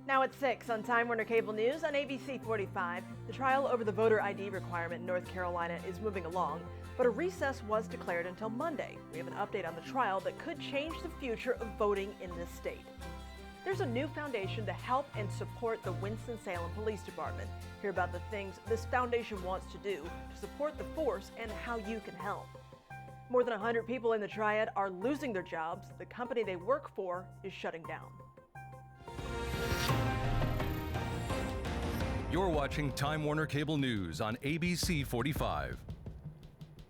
Now at 6 on Time Warner Cable News on ABC 45, the trial over the voter ID requirement in North Carolina is moving along, but a recess was declared until Monday. We have an update on the trial that could change the future of voting in this state. There's a new foundation to help and support the Winston-Salem Police Department. Hear about the things this foundation wants to do to support the force and how you can help. More than 100 people in the Triad are losing their jobs. The company they work for is shutting down. You're watching Time Warner Cable News on ABC 45.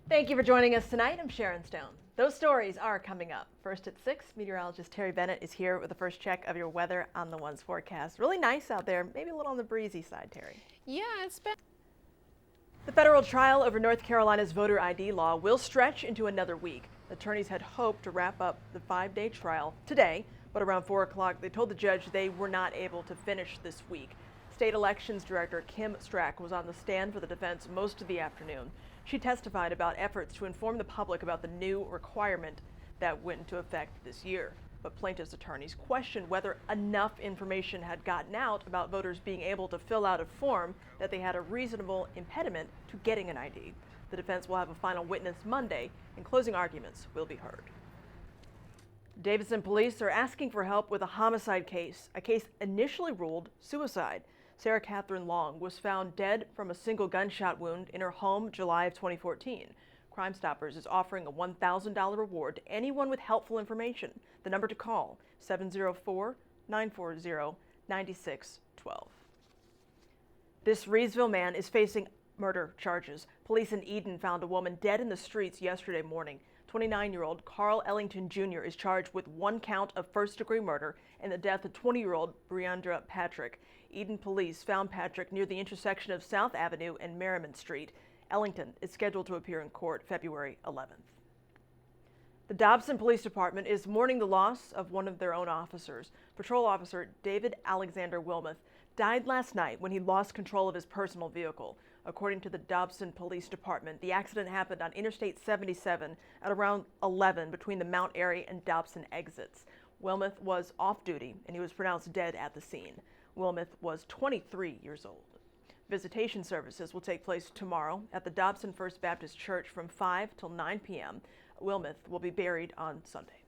Thank you for joining us tonight. I'm Sharon Stone. Those stories are coming up. First at 6, meteorologist Terry Bennett is here with the first check of your weather on the One's forecast. Really nice out there, maybe a little on the breezy side, Terry. Yeah, it's been. The federal trial over North Carolina's voter ID law will stretch into another week. Attorneys had hoped to wrap up the 5-day trial today, but around 4 o'clock they told the judge they were not able to finish this week. State Elections Director Kim Strack was on the stand for the defense most of the afternoon. She testified about efforts to inform the public about the new requirement that went into effect this year. But plaintiffs' attorneys questioned whether enough information had gotten out about voters being able to fill out a form that they had a reasonable impediment to getting an ID. The defense will have a final witness Monday, and closing arguments will be heard. Davidson police are asking for help with a homicide case, a case initially ruled suicide. Sarah Catherine Long was found dead from a single gunshot wound in her home July of 2014. Crime Stoppers is offering a $1,000 reward to anyone with helpful information. The number to call, 704-940-9612. This Reedsville man is facing murder charges. Police in Eden found a woman dead in the streets yesterday morning. 29-year-old Carl Ellington Jr. is charged with 1 count of first-degree murder and the death of 20-year-old Briandra Patrick. Eden police found Patrick near the intersection of South Avenue and Merriman Street. Ellington is scheduled to appear in court February 11th. The Dobson Police Department is mourning the loss of one of their own officers. Patrol Officer David Alexander Wilmoth died last night when he lost control of his personal vehicle. According to the Dobson Police Department, the accident happened on Interstate 77 at around 11 between the Mount Airy and Dobson exits. Wilmoth was off duty and he was pronounced dead at the scene. Wilmoth was 23 years old. Visitation services will take place tomorrow at the Dobson First Baptist Church from 5 till 9 p.m. Wilmoth will be buried on Sunday.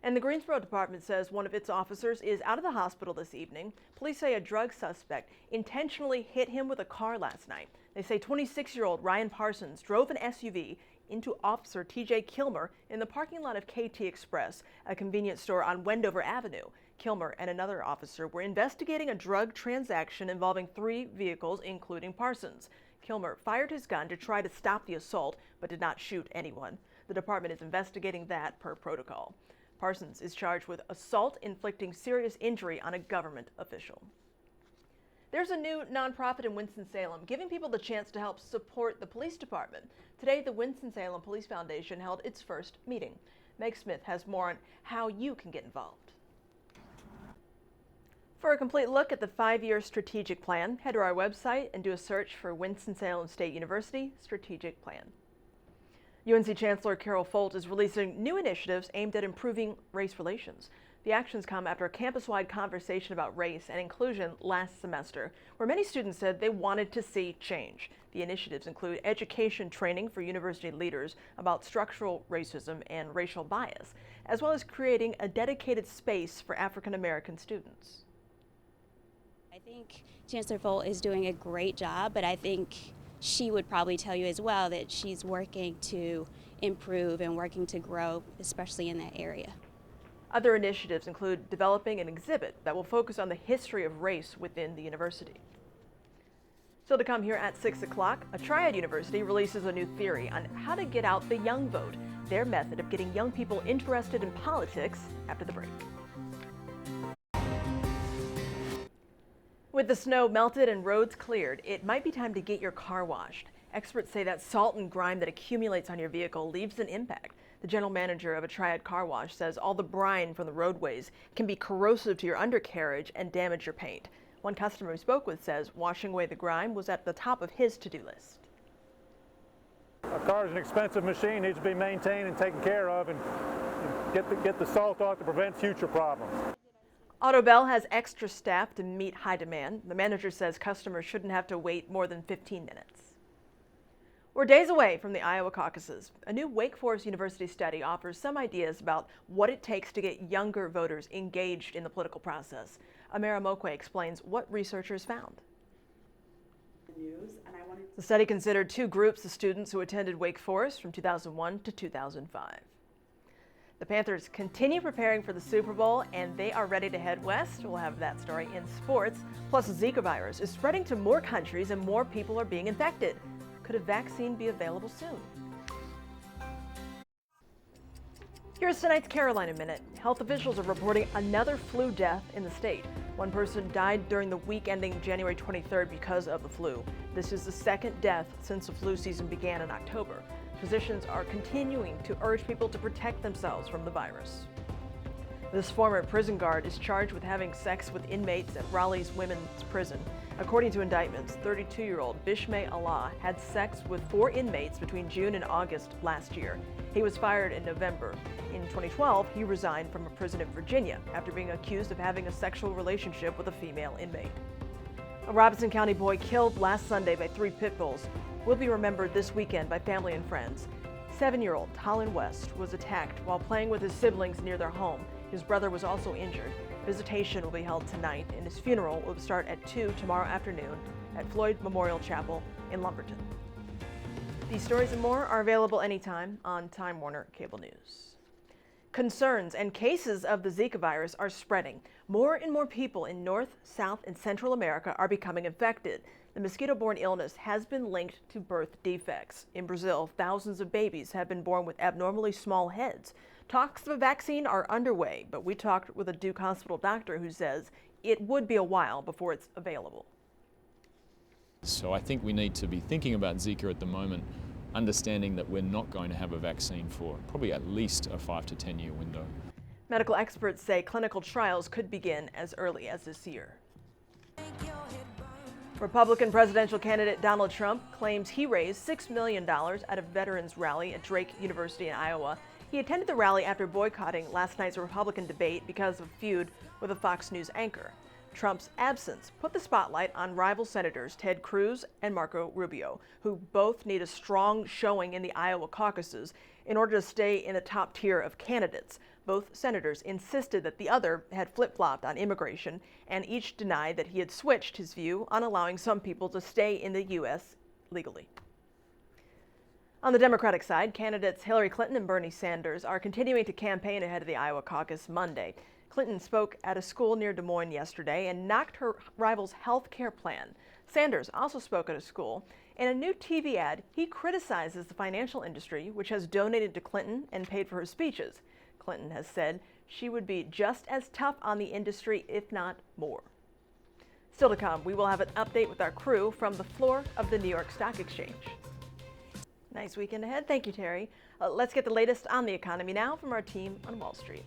And the Greensboro Department says one of its officers is out of the hospital this evening. Police say a drug suspect intentionally hit him with a car last night. They say 26-year-old Ryan Parsons drove an SUV into Officer TJ Kilmer in the parking lot of KT Express, a convenience store on Wendover Avenue. Kilmer and another officer were investigating a drug transaction involving 3 vehicles, including Parsons. Kilmer fired his gun to try to stop the assault, but did not shoot anyone. The department is investigating that per protocol. Parsons is charged with assault inflicting serious injury on a government official. There's a new nonprofit in Winston-Salem giving people the chance to help support the police department. Today, the Winston-Salem Police Foundation held its first meeting. Meg Smith has more on how you can get involved. For a complete look at the 5-year strategic plan, head to our website and do a search for Winston-Salem State University Strategic Plan. UNC Chancellor Carol Folt is releasing new initiatives aimed at improving race relations. The actions come after a campus-wide conversation about race and inclusion last semester, where many students said they wanted to see change. The initiatives include education training for university leaders about structural racism and racial bias, as well as creating a dedicated space for African American students. I think Chancellor Folt is doing a great job, but I think she would probably tell you as well that she's working to improve and working to grow, especially in that area. Other initiatives include developing an exhibit that will focus on the history of race within the university. Still to come here at 6 o'clock, a Triad University releases a new theory on how to get out the young vote, their method of getting young people interested in politics after the break. With the snow melted and roads cleared, it might be time to get your car washed. Experts say that salt and grime that accumulates on your vehicle leaves an impact. The general manager of a Triad car wash says all the brine from the roadways can be corrosive to your undercarriage and damage your paint. One customer we spoke with says washing away the grime was at the top of his to-do list. A car is an expensive machine, needs to be maintained and taken care of, and get the salt off to prevent future problems. AutoBell has extra staff to meet high demand. The manager says customers shouldn't have to wait more than 15 minutes. We're days away from the Iowa caucuses. A new Wake Forest University study offers some ideas about what it takes to get younger voters engaged in the political process. Amara Mokwe explains what researchers found. The study considered two groups of students who attended Wake Forest from 2001 to 2005. The Panthers continue preparing for the Super Bowl, and they are ready to head west. We'll have that story in sports. Plus, the Zika virus is spreading to more countries and more people are being infected. Could a vaccine be available soon? Here's tonight's Carolina Minute. Health officials are reporting another flu death in the state. One person died during the week ending January 23rd because of the flu. This is the second death since the flu season began in October. Physicians are continuing to urge people to protect themselves from the virus. This former prison guard is charged with having sex with inmates at Raleigh's women's prison. According to indictments, 32-year-old Bishmay Allah had sex with 4 inmates between June and August last year. He was fired in November. In 2012, he resigned from a prison in Virginia after being accused of having a sexual relationship with a female inmate. A Robeson County boy killed last Sunday by 3 pit bulls will be remembered this weekend by family and friends. 7-year-old Talon West was attacked while playing with his siblings near their home. His brother was also injured. Visitation will be held tonight, and his funeral will start at 2 tomorrow afternoon at Floyd Memorial Chapel in Lumberton. These stories and more are available anytime on Time Warner Cable News. Concerns and cases of the Zika virus are spreading. More and more people in North, South, and Central America are becoming infected. The mosquito-borne illness has been linked to birth defects. In Brazil, thousands of babies have been born with abnormally small heads. Talks of a vaccine are underway, but we talked with a Duke Hospital doctor who says it would be a while before it's available. So I think we need to be thinking about Zika at the moment, understanding that we're not going to have a vaccine for probably at least a 5 to 10 year window. Medical experts say clinical trials could begin as early as this year. Republican presidential candidate Donald Trump claims he raised $6 million at a veterans rally at Drake University in Iowa. He attended the rally after boycotting last night's Republican debate because of a feud with a Fox News anchor. Trump's absence put the spotlight on rival senators Ted Cruz and Marco Rubio, who both need a strong showing in the Iowa caucuses in order to stay in the top tier of candidates. Both senators insisted that the other had flip-flopped on immigration, and each denied that he had switched his view on allowing some people to stay in the U.S. legally. On the Democratic side, candidates Hillary Clinton and Bernie Sanders are continuing to campaign ahead of the Iowa caucus Monday. Clinton spoke at a school near Des Moines yesterday and knocked her rival's health care plan. Sanders also spoke at a school. In a new TV ad, he criticizes the financial industry, which has donated to Clinton and paid for her speeches. Clinton has said she would be just as tough on the industry, if not more. Still to come, we will have an update with our crew from the floor of the New York Stock Exchange. Nice weekend ahead. Thank you, Terry. Let's get the latest on the economy now from our team on Wall Street.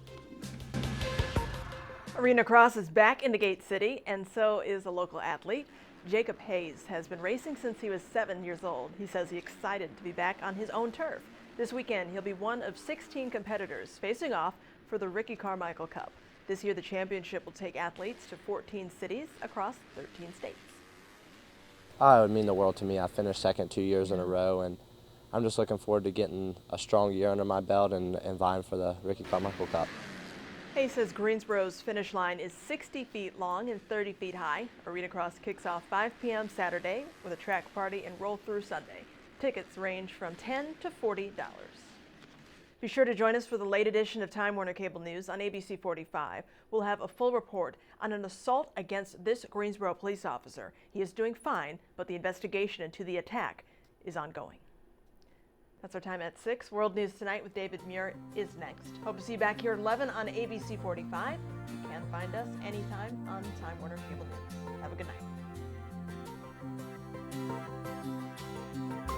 Arena Cross is back in the Gate City, and so is a local athlete. Jacob Hayes has been racing since he was 7 years old. He says he's excited to be back on his own turf. This weekend, he'll be one of 16 competitors facing off for the Ricky Carmichael Cup. This year, the championship will take athletes to 14 cities across 13 states. It would mean the world to me. I finished second 2 years in a row, and I'm just looking forward to getting a strong year under my belt and vying for the Ricky Carmichael Cup. Hayes says Greensboro's finish line is 60 feet long and 30 feet high. Arena Cross kicks off 5 p.m. Saturday with a track party and roll through Sunday. Tickets range from $10 to $40. Be sure to join us for the late edition of Time Warner Cable News on ABC 45. We'll have a full report on an assault against this Greensboro police officer. He is doing fine, but the investigation into the attack is ongoing. That's our time at 6. World News Tonight with David Muir is next. Hope to see you back here at 11 on ABC 45. You can find us anytime on Time Warner Cable News. Have a good night.